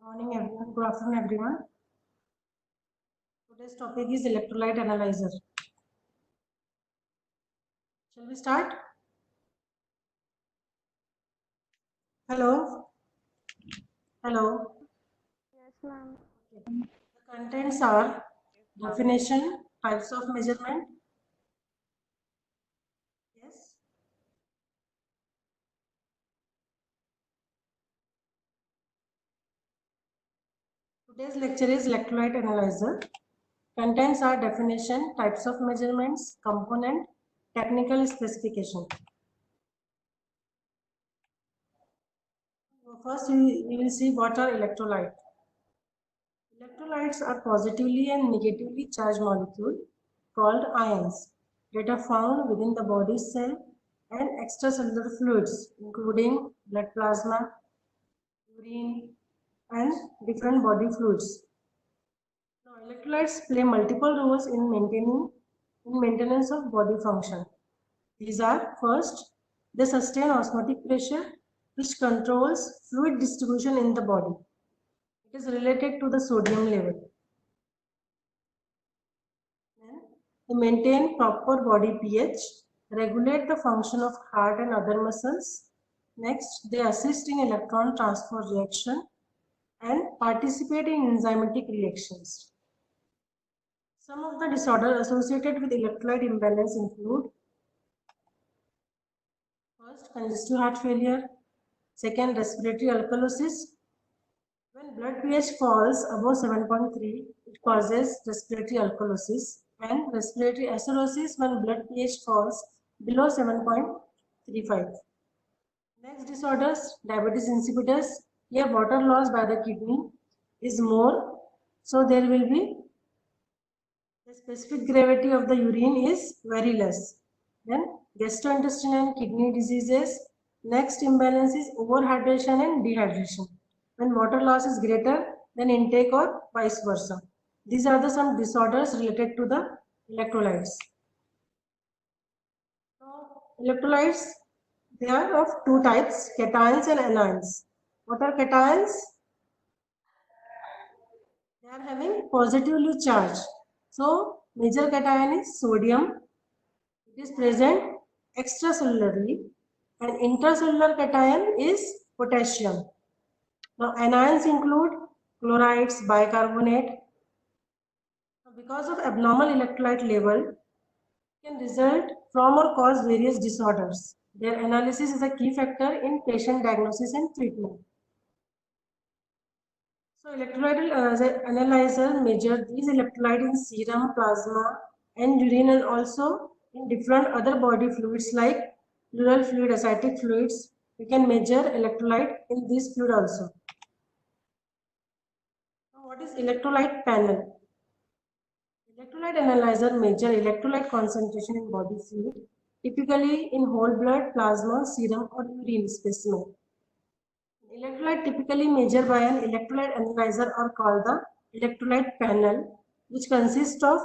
Morning everyone. Good afternoon everyone. Today's topic is electrolyte analyzer. Shall we start? Hello. Hello. Yes, ma'am. The contents are definition, types of measurement. Yes. Today's lecture is electrolyte analyzer. Contents are definition, types of measurements, component, technical specification. First, we will see what are electrolytes. Electrolytes are positively and negatively charged molecules called ions that are found within the body cell and extracellular fluids, including blood plasma, urine, and different body fluids. Now, electrolytes play multiple roles in maintenance of body function. These are: first, they sustain osmotic pressure, which controls fluid distribution in the body. It is related to the sodium level. Then, they maintain proper body pH, regulate the function of heart and other muscles. Next, they assist in electron transfer reaction and participate in enzymatic reactions. Some of the disorders associated with electrolyte imbalance include: first, congestive heart failure; second, respiratory alkalosis. When blood pH falls above 7.3, it causes respiratory alkalosis, and respiratory acidosis when blood pH falls below 7.35. Next disorders, diabetes insipidus. Here water loss by the kidney is more, so there will be the specific gravity of the urine is very less. Then gastrointestinal and kidney diseases. Next imbalance is overhydration and dehydration, when water loss is greater than intake or vice versa. These are some disorders related to the electrolytes. So, electrolytes, they are of two types, cations and anions. What are cations? They are having positively charged. So, major cation is sodium. It is present extracellularly, and intracellular cation is potassium. Now, anions include chlorides, bicarbonate. Because of abnormal electrolyte level, can result from or cause various disorders. Their analysis is a key factor in patient diagnosis and treatment. So, electrolyte analyzer measure these electrolytes in serum, plasma, and urine, and also in different other body fluids like pleural fluid, ascitic fluids. We can measure electrolyte in this fluid also. Now, what is electrolyte panel? Electrolyte analyzer measure electrolyte concentration in body fluid, typically in whole blood, plasma, serum, or urine specimen. Electrolyte typically measured by an electrolyte analyzer are called the electrolyte panel, which consists of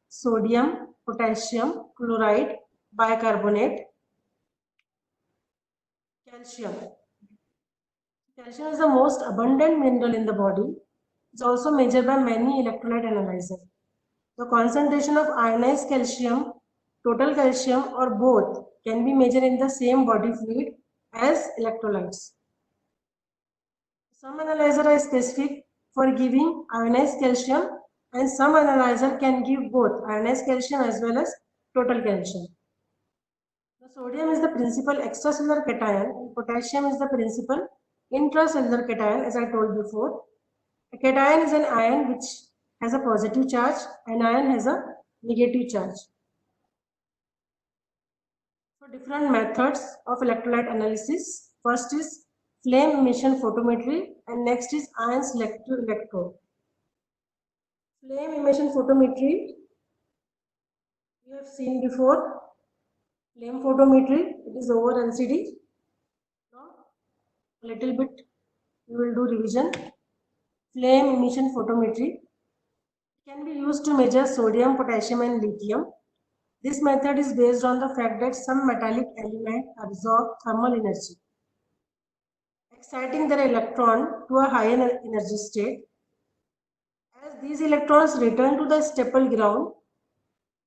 sodium, potassium, chloride, bicarbonate, calcium. Calcium is the most abundant mineral in the body. It's also measured by many electrolyte analyzers. The concentration of ionized calcium, total calcium, or both can be measured in the same body fluid as electrolytes. Some analyzers are specific for giving ionized calcium, and some analyzer can give both ionized calcium as well as total calcium. The sodium is the principal extracellular cation and potassium is the principal intracellular cation, as I told before. A cation is an ion which has a positive charge, an ion has a negative charge. So, different methods of electrolyte analysis. First is flame emission photometry, and next is ion selective electrode. Flame emission photometry, you have seen before. Flame photometry, it is over LCD. Now, a little bit we will do revision. Flame emission photometry can be used to measure sodium, potassium, and lithium. This method is based on the fact that some metallic elements absorb thermal energy. exciting their electron to a higher energy state. As these electrons return to the stable ground,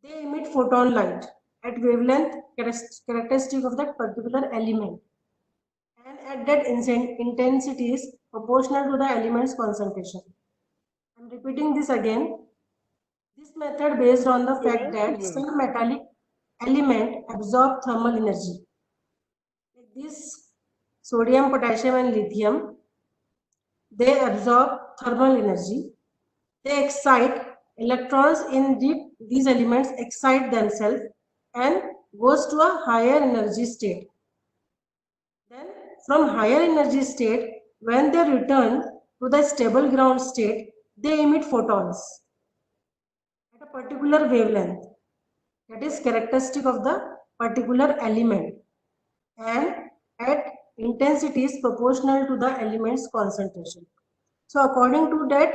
they emit photon light at wavelength characteristic of that particular element and at that intensity is proportional to the element's concentration. I am repeating this again. This method based on the fact that some metallic element absorb thermal energy. Like this sodium, potassium and lithium, they absorb thermal energy. They excite electrons in these elements excite themselves and goes to a higher energy state. Then from higher energy state, when they return to the stable ground state, they emit photons at a particular wavelength that is characteristic of the particular element and at intensities proportional to the element's concentration. So according to that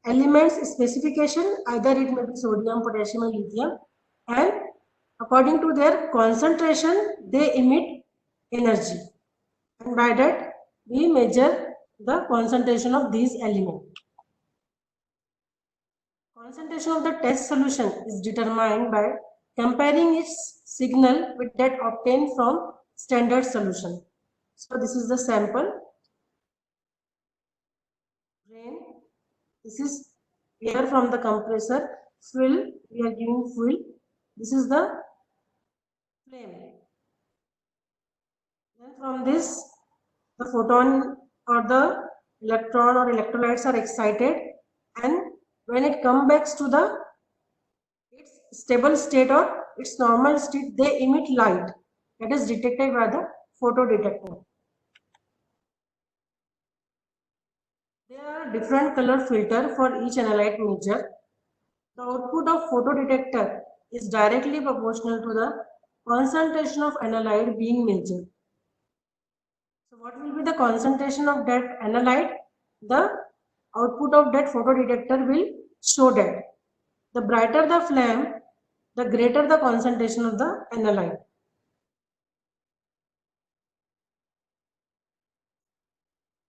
element's specification, either it may be sodium, potassium and lithium, and according to their concentration, they emit energy. And by that, we measure the concentration of these elements. Concentration of the test solution is determined by comparing its signal with that obtained from standard solution. So this is the sample. Rain. This is air from the compressor. Fuel. We are giving fuel. This is the flame. Then from this, the photon or the electron or electrolytes are excited, and when it comes back to its stable state or its normal state, they emit light that is detected by the photodetector. There are different color filter for each analyte measure. The output of photodetector is directly proportional to the concentration of analyte being measured. So what will be the concentration of that analyte? The output of that photodetector will show that. The brighter the flame, the greater the concentration of the analyte.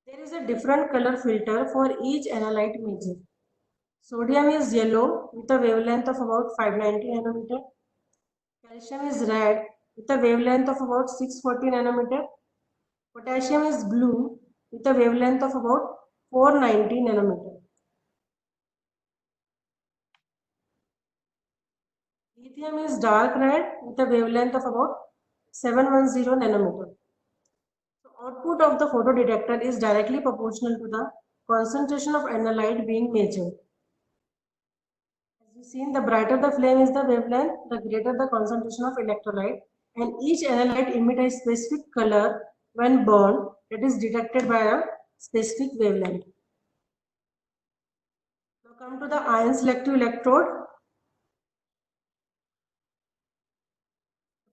There is a different color filter for each analyte measure. Sodium is yellow with a wavelength of about 590 nanometer. Calcium is red with a wavelength of about 640 nanometer. Potassium is blue with a wavelength of about 490 nanometer. Lithium is dark red with a wavelength of about 710 nanometer. So output of the photodetector is directly proportional to the concentration of analyte being measured. As you've seen, the brighter the flame is the wavelength, the greater the concentration of electrolyte, and each analyte emits a specific color when burned that is detected by a specific wavelength. Now come to the ion selective electrode.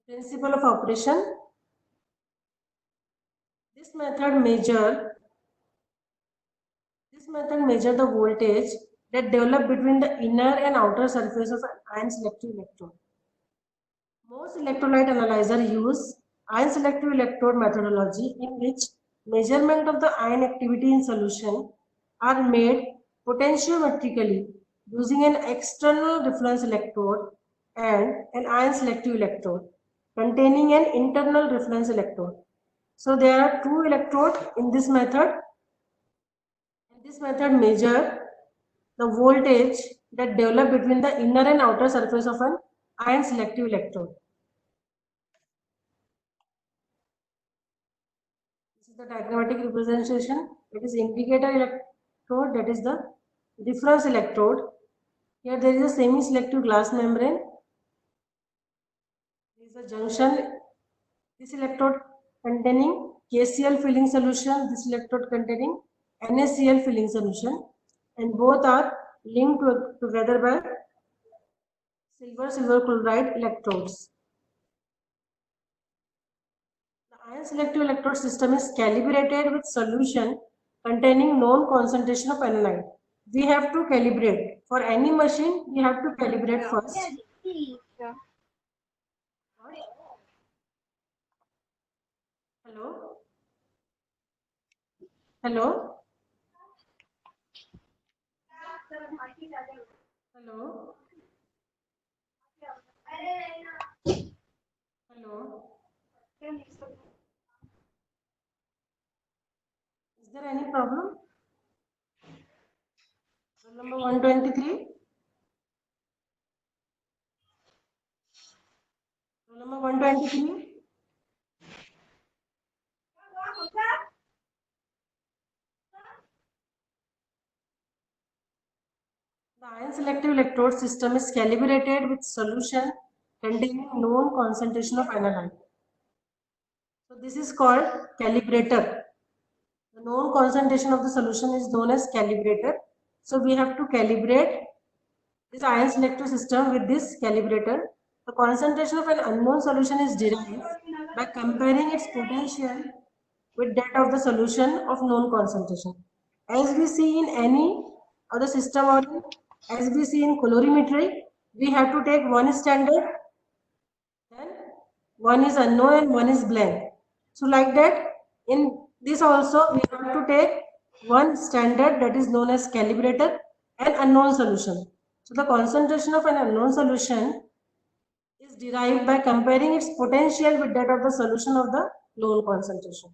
Principle of operation. This method measure the voltage that develop between the inner and outer surface of an ion selective electrode. Most electrolyte analyzers use ion selective electrode methodology in which measurement of the ion activity in solution are made potentiometrically using an external reference electrode and an ion selective electrode containing an internal reference electrode. So there are two electrodes in this method. And this method measure the voltage that develop between the inner and outer surface of an ion selective electrode. This is the diagrammatic representation. It is indicator electrode, that is the difference electrode. Here there is a semi-selective glass membrane. There is a junction. This electrode containing KCl filling solution. This electrode containing NaCl filling solution, and both are linked together by silver chloride electrodes. The ion selective electrode system is calibrated with solution containing known concentration of analyte. We have to calibrate. For any machine, we have to calibrate first. Hello? Hello. Hello. Hello. Is there any problem? Roll number 123. Roll number 123. The ion selective electrode system is calibrated with solution containing known concentration of aniline. So this is called calibrator. The known concentration of the solution is known as calibrator. So we have to calibrate this ion selective system with this calibrator. The concentration of an unknown solution is derived by comparing its potential with that of the solution of known concentration. As we see in any other system, or as we see in colorimetry, we have to take one standard, then one is unknown and one is blank. So like that, in this also we have to take one standard, that is known as calibrator, and unknown solution. So the concentration of an unknown solution is derived by comparing its potential with that of the solution of the known concentration.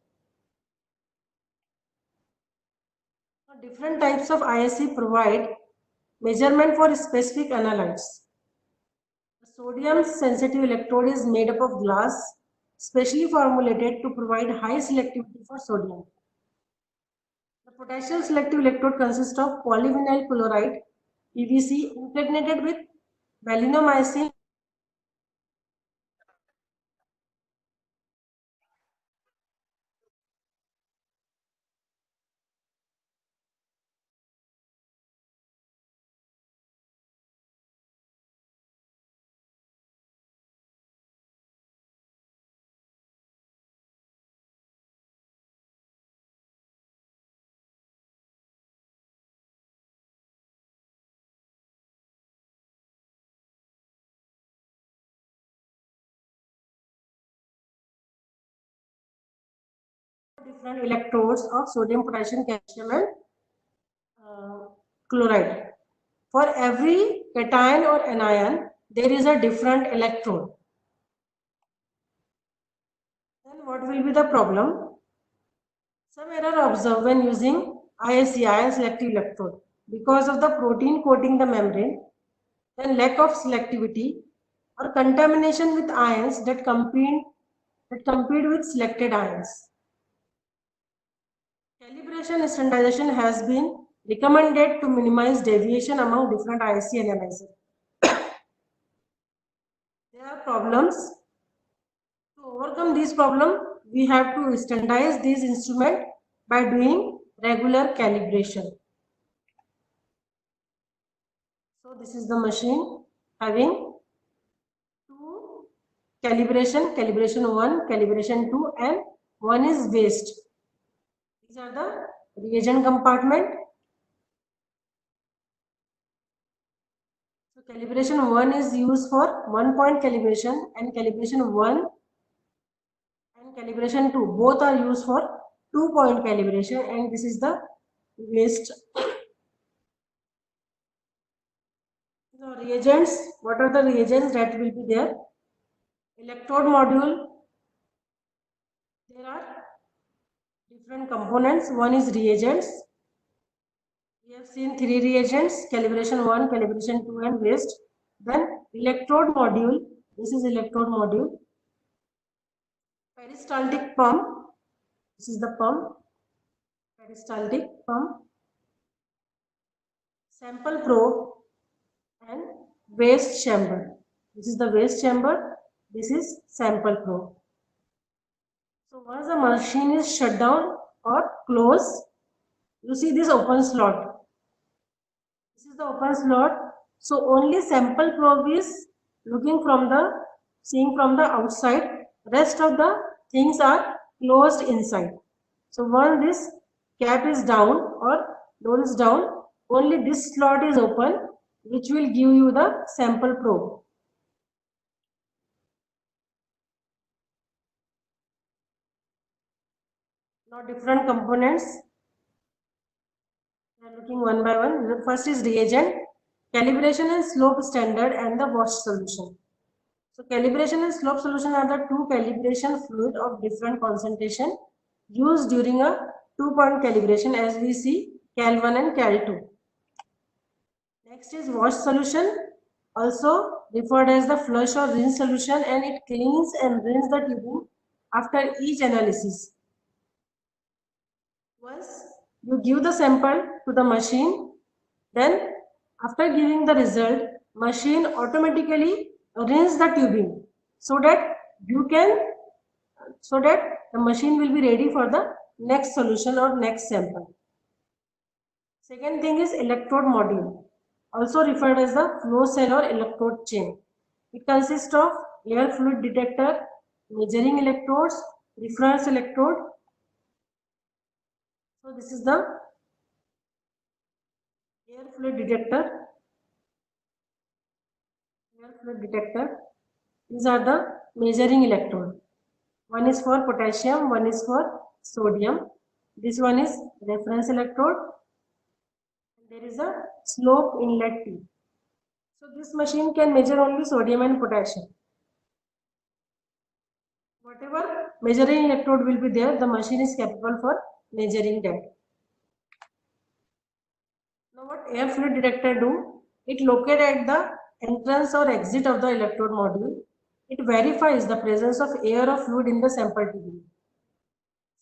Different types of ISE provide measurement for specific analytes. The sodium sensitive electrode is made up of glass, specially formulated to provide high selectivity for sodium. The potassium selective electrode consists of polyvinyl chloride, PVC, impregnated with valinomycin. Different electrodes of sodium, potassium, calcium, and chloride. For every cation or anion, there is a different electrode. Then what will be the problem? Some error observed when using ISE, ion selective electrode, because of the protein coating the membrane, then lack of selectivity or contamination with ions that compete with selected ions. Calibration standardization has been recommended to minimize deviation among different ISE analyzers. There are problems. To overcome this problem, we have to standardize these instruments by doing regular calibration. So this is the machine having two calibration, calibration 1, calibration 2, and one is waste. These are the reagent compartment. So calibration 1 is used for 1-point calibration, and calibration 1 and calibration 2 both are used for 2-point calibration, and this is the waste. So reagents, what are the reagents that will be there? Electrode module, there are different components. One is reagents. We have seen 3 reagents: calibration 1, calibration 2, and waste. Then electrode module, this is electrode module. Peristaltic pump, this is the pump, peristaltic pump. Sample probe and waste chamber. This is the waste chamber, this is sample probe. So once the machine is shut down or closed, you see this open slot. This is the open slot. So only sample probe is seeing from the outside. Rest of the things are closed inside. So once this cap is down or door is down, only this slot is open, which will give you the sample probe. Now different components. We are looking one by one. The first is reagent, calibration and slope standard, and the wash solution. So calibration and slope solution are the two calibration fluid of different concentration used during a 2-point calibration, as we see Cal1 and Cal2. Next is wash solution, also referred as the flush or rinse solution, and it cleans and rinses the tubing after each analysis. Once you give the sample to the machine, then after giving the result, machine automatically rinse the tubing so that the machine will be ready for the next solution or next sample. Second thing is electrode module, also referred as the flow cell or electrode chain. It consists of air fluid detector, measuring electrodes, reference electrode. So this is the air fluid detector. These are the measuring electrode. One is for potassium, one is for sodium. This one is reference electrode. There is a slope inlet tube. So this machine can measure only sodium and potassium. Whatever measuring electrode will be there, the machine is capable for measuring that. Now what air fluid detector do? It located at the entrance or exit of the electrode module. It verifies the presence of air or fluid in the sample tubing.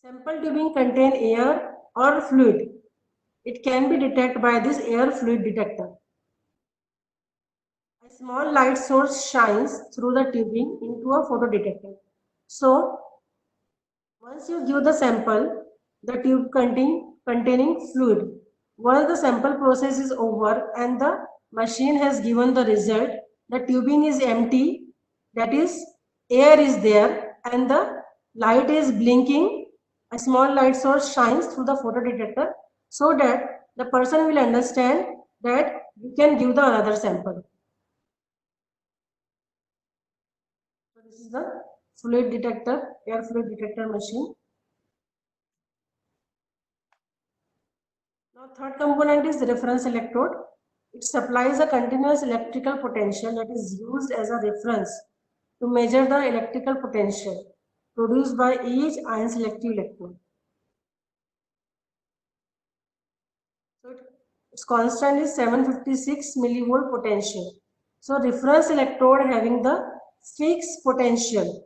Sample tubing contain air or fluid. It can be detected by this air fluid detector. A small light source shines through the tubing into a photodetector. So, once you give the sample, the tube containing fluid. Once the sample process is over and the machine has given the result, the tubing is empty, that is, air is there and the light is blinking. A small light source shines through the photodetector so that the person will understand that you can give the another sample. So this is the fluid detector, air fluid detector machine. Now third component is the reference electrode. It supplies a continuous electrical potential that is used as a reference to measure the electrical potential produced by each ion selective electrode. So its constant is 756 millivolt potential. So reference electrode having the fixed potential.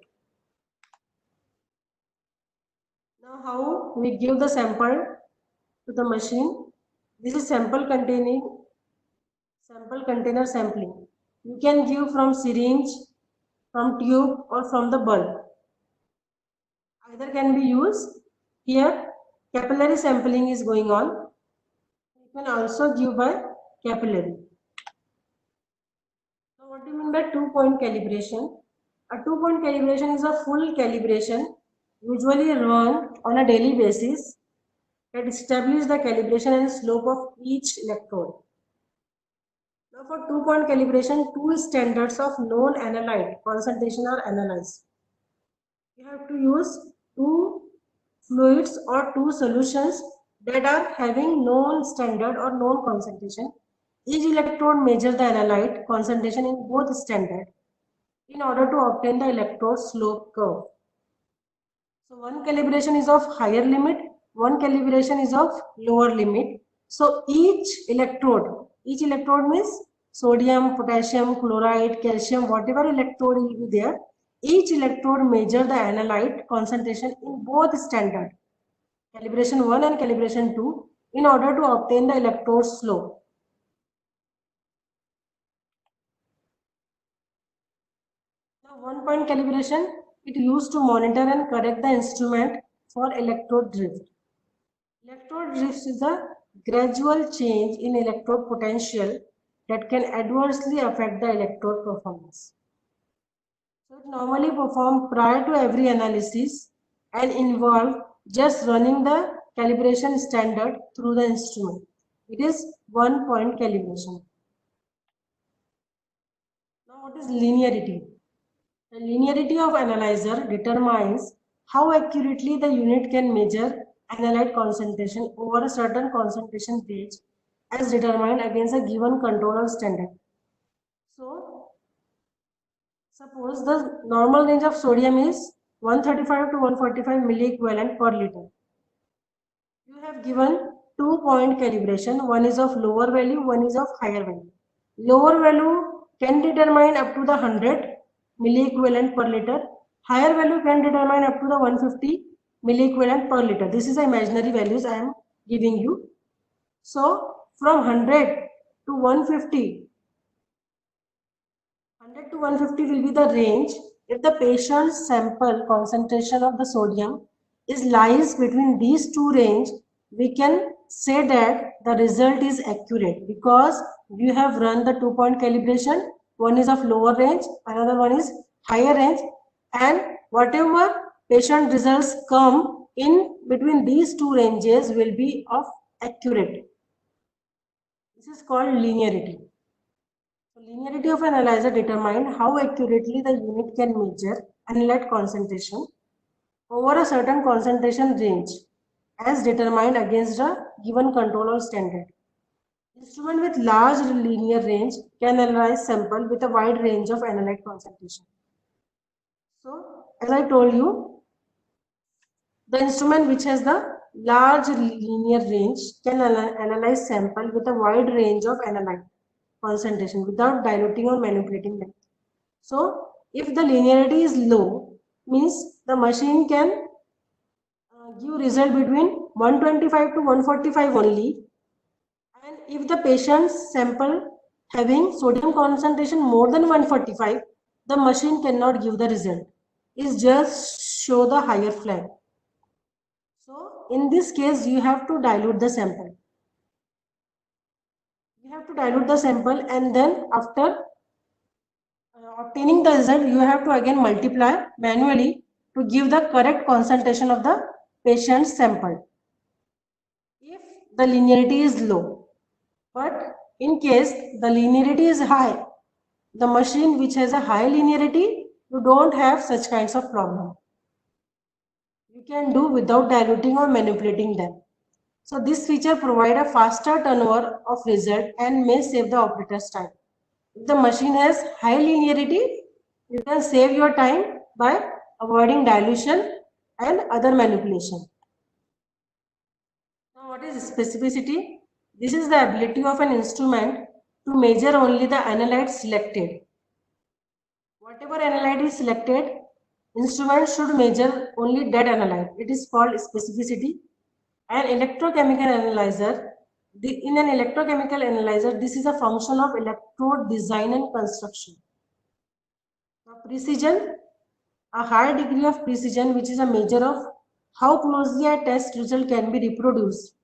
Now how we give the sample to the machine? This is sample container sampling. You can give from syringe, from tube or from the bulb. Either can be used. Here capillary sampling is going on. You can also give by capillary. Now what do you mean by 2-point calibration? A 2-point calibration is a full calibration usually run on a daily basis that establishes the calibration and slope of each electrode. Now for 2-point calibration, two standards of known analyte concentration are analyzed. You have to use two fluids or two solutions that are having known standard or known concentration. Each electrode measures the analyte concentration in both standard in order to obtain the electrode slope curve. So one calibration is of higher limit, one calibration is of lower limit. So each electrode means sodium, potassium, chloride, calcium, whatever electrode will be there, each electrode measure the analyte concentration in both standard, calibration 1 and calibration 2, in order to obtain the electrode slope. Now 1-point calibration, it used to monitor and correct the instrument for electrode drift. Electrode drift is a gradual change in electrode potential that can adversely affect the electrode performance. So it normally performed prior to every analysis and involve just running the calibration standard through the instrument. It is 1-point calibration. Now what is linearity? The linearity of analyzer determines how accurately the unit can measure analyte concentration over a certain concentration range as determined against a given control or standard. So, suppose the normal range of sodium is 135 to 145 milliequivalent per liter. You have given 2-point calibration. One is of lower value, one is of higher value. Lower value can determine up to the 100 milliequivalent per liter. Higher value can determine up to the 150 milliequivalent per liter. This is the imaginary values I am giving you. So from 100 to 150, 100 to 150 will be the range if the patient's sample concentration of the sodium lies between these two range. We can say that the result is accurate because you have run the 2-point calibration. One is of lower range, another one is higher range, and whatever patient results come in between these two ranges will be of accurate. This is called linearity. So linearity of an analyzer determines how accurately the unit can measure analyte concentration over a certain concentration range as determined against a given control or standard. Instrument with large linear range can analyze sample with a wide range of analyte concentration. So, as I told you, the instrument which has the large linear range can analyze sample with a wide range of analyte concentration without diluting or manipulating them. So, if the linearity is low, means the machine can give result between 125 to 145 only, and if the patient's sample having sodium concentration more than 145, the machine cannot give the result. It just show the higher flag. So in this case you have to dilute the sample. You have to dilute the sample, and then after obtaining the result you have to again multiply manually to give the correct concentration of the patient's sample if the linearity is low. But in case the linearity is high, the machine which has a high linearity, you don't have such kinds of problem. You can do without diluting or manipulating them. So this feature provides a faster turnover of result and may save the operator's time. If the machine has high linearity, you can save your time by avoiding dilution and other manipulation. Now what is specificity? This is the ability of an instrument to measure only the analyte selected. Whatever analyte is selected, instrument should measure only that analyte. It is called specificity. An electrochemical analyzer, in an electrochemical analyzer, this is a function of electrode design and construction. Now, precision, a high degree of precision, which is a measure of how closely a test result can be reproduced.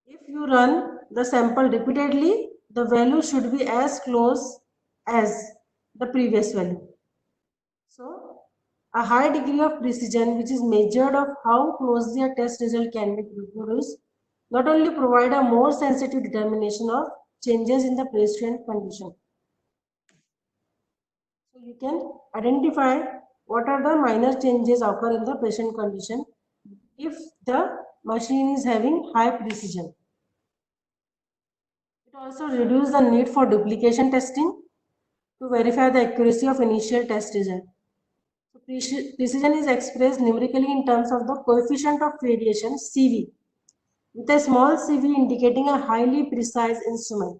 If you run the sample repeatedly, the value should be as close as the previous value. So, a high degree of precision, which is measured of how closely a test result can be reproduced, not only provide a more sensitive determination of changes in the patient condition. So, you can identify what are the minor changes occur in the patient condition if the machine is having high precision. It also reduces the need for duplication testing to verify the accuracy of initial test result. So precision is expressed numerically in terms of the coefficient of variation CV, with a small CV indicating a highly precise instrument.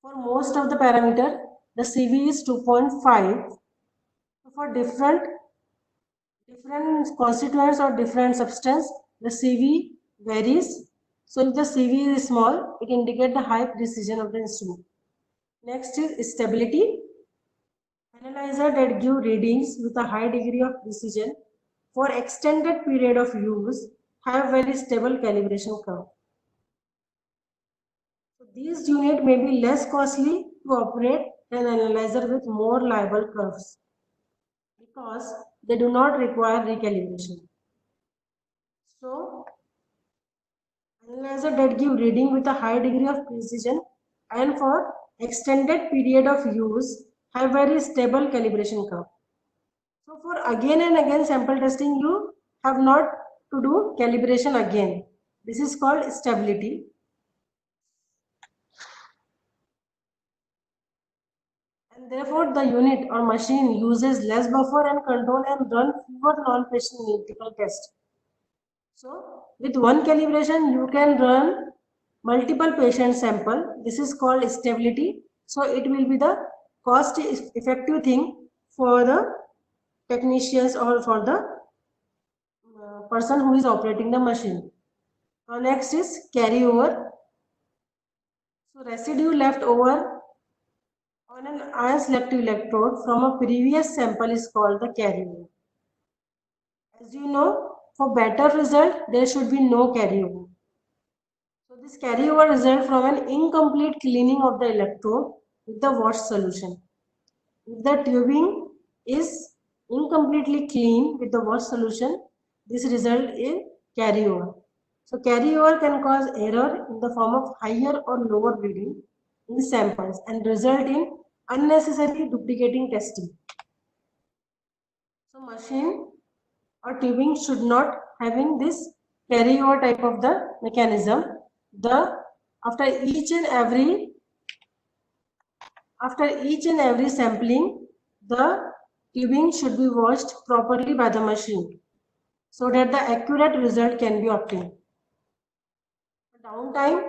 For most of the parameter, the CV is 2.5. So for different constituents or different substance, the CV varies. So if the CV is small, it indicates the high precision of the instrument. Next is stability. Analyzer that give readings with a high degree of precision for extended period of use have very stable calibration curve. So these units may be less costly to operate than analyzer with more reliable curves because they do not require recalibration. So analyzer that give reading with a high degree of precision and for extended period of use have very stable calibration curve. So for again and again sample testing, you have not to do calibration again. This is called stability. And therefore, the unit or machine uses less buffer and control and run fewer non-patient critical tests. So, with one calibration, you can run multiple patient sample. This is called stability. So, it will be the cost effective thing for the technicians or for the person who is operating the machine. Next is carryover. So, residue left over on an ion selective electrode from a previous sample is called the carryover. As you know, for better result, there should be no carryover. So this carryover result from an incomplete cleaning of the electrode with the wash solution. If the tubing is incompletely clean with the wash solution, this result is carryover. So carryover can cause error in the form of higher or lower bleeding in the samples and result in unnecessary duplicating testing. So machine or tubing should not having this carryover type of the mechanism. After each and every sampling, the tubing should be washed properly by the machine so that the accurate result can be obtained. Downtime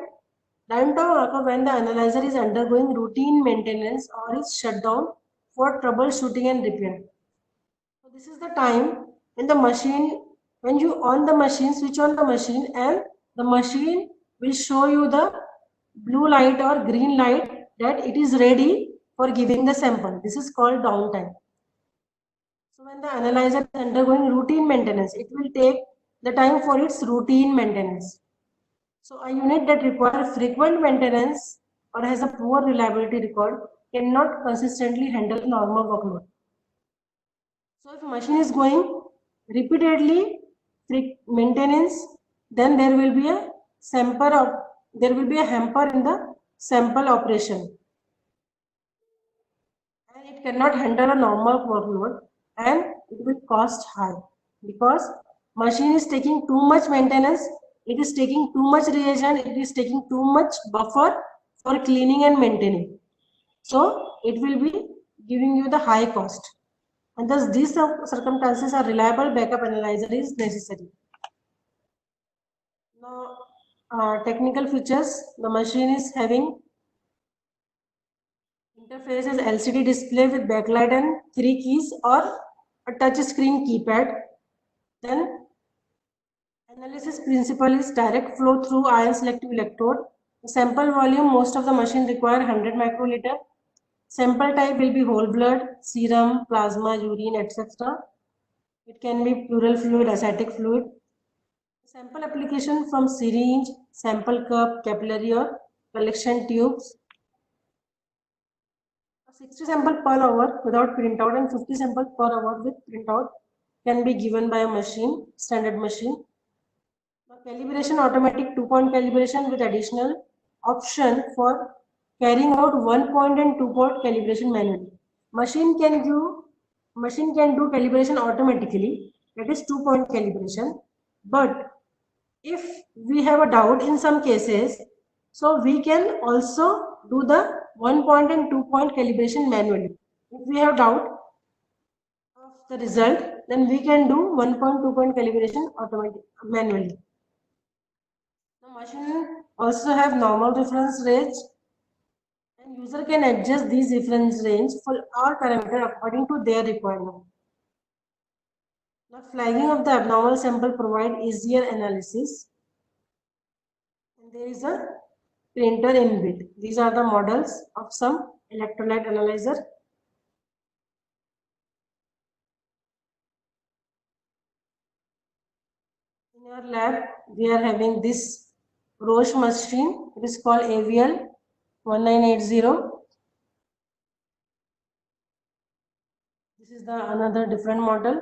occurs when the analyzer is undergoing routine maintenance or is shut down for troubleshooting and repair. So this is the time when the machine, when you on the machine, switch on the machine, and the machine will show you the blue light or green light that it is ready for giving the sample. This is called downtime. So when the analyzer is undergoing routine maintenance, it will take the time for its routine maintenance. So a unit that requires frequent maintenance or has a poor reliability record cannot consistently handle normal workload. So if machine is going repeatedly maintenance, then there will be a hamper in the sample operation, and it cannot handle a normal workload, and it will cost high because machine is taking too much maintenance, it is taking too much reagent, it is taking too much buffer for cleaning and maintaining. So it will be giving you the high cost. And thus these circumstances, a reliable backup analyzer is necessary. Now, technical features, the machine is having interface as LCD display with backlight and 3 keys or a touch screen keypad. Then analysis principle is direct flow through ion selective electrode. The sample volume, most of the machine require 100 microliter. Sample type will be whole blood, serum, plasma, urine, etc. It can be pleural fluid, ascitic fluid. Sample application from syringe, sample cup, capillary or collection tubes. 60 sample per hour without printout and 50 sample per hour with printout can be given by a machine, standard machine. Now, calibration, automatic 2-point calibration with additional option for carrying out 1-point and 2-point calibration manually. Machine can do calibration automatically, that is 2-point calibration. But if we have a doubt in some cases, so we can also do the 1-point and 2-point calibration manually. If we have doubt of the result, then we can do 1-point, 2-point calibration manually. The machine also have normal reference range, and user can adjust these reference range for all parameters according to their requirement. Now, flagging of the abnormal sample provide easier analysis. And there is a printer inbuilt. These are the models of some electrolyte analyzer. In our lab, we are having this Roche machine. It is called AVL 1980. This is the another different model.